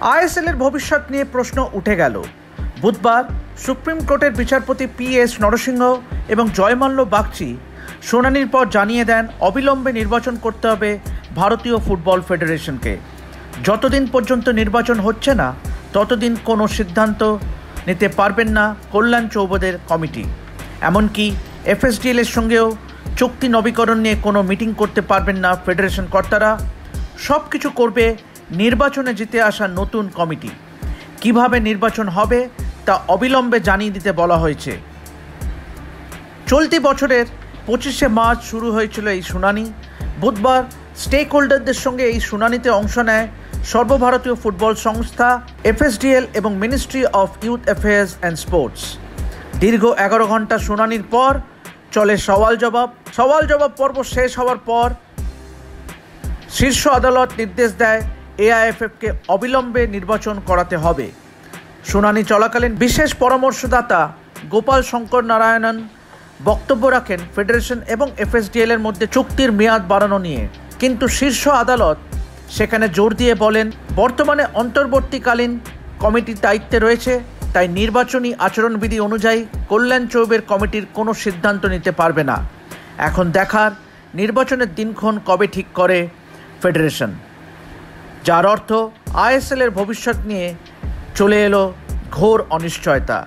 আইএসএলের ভবিষ্যৎ নিয়ে প্রশ্ন উঠে গেল। বুধবার সুপ্রিম কোর্টের বিচারপতি PS নরসিংহ এবং জয়মাল্য বাগচি শুনানির পর জানিয়ে দেন অবিলম্বে নির্বাচন করতে হবে ভারতীয় ফুটবল ফেডারেশনকে। যতদিন পর্যন্ত নির্বাচন হচ্ছে না ততদিন কোনো সিদ্ধান্ত নিতে পারবেন না কল্যাণ চৌবেদের কমিটি। এমনকি FSDL এর সঙ্গেও চুক্তি নবীকরণ নিয়ে কোনো মিটিং করতে পারবেন না ফেডারেশন কর্তারা। সব কিছু করবে নির্বাচনে জিতে আসা নতুন কমিটি। কিভাবে নির্বাচন হবে তা অবিলম্বে জানিয়ে দিতে বলা হয়েছে। চলতি বছরের 25শে মার্চ শুরু হয়েছিল এই শুনানি। বুধবার স্টেক হোল্ডারদের সঙ্গে এই শুনানিতে অংশ নেয় সর্বভারতীয় ফুটবল সংস্থা, FSDL এবং ministry of youth affairs and sports. দীর্ঘ 11 ঘন্টা শুনানির পর চলে সওয়াল জবাব পর্ব শেষ হওয়ার পর শীর্ষ আদালত নির্দেশ দেয় AIFFকে অবিলম্বে নির্বাচন করাতে হবে। শুনানি চলাকালীন বিশেষ পরামর্শদাতা গোপাল শঙ্কর নারায়ণন বক্তব্য রাখেন ফেডারেশন এবং FSDL এর মধ্যে চুক্তির মেয়াদ বাড়ানো নিয়ে। কিন্তু শীর্ষ আদালত সেখানে জোর দিয়ে বলেন, বর্তমানে অন্তর্বর্তীকালীন কমিটির দায়িত্বে রয়েছে, তাই নির্বাচনী আচরণবিধি অনুযায়ী কল্যাণ চৌবের কমিটির কোনো সিদ্ধান্ত নিতে পারবে না। এখন দেখার নির্বাচনের দিনক্ষণ কবে ঠিক করে ফেডারেশন, যার অর্থ ISL এর ভবিষ্যৎ নিয়ে চলে এলো ঘোর অনিশ্চয়তা।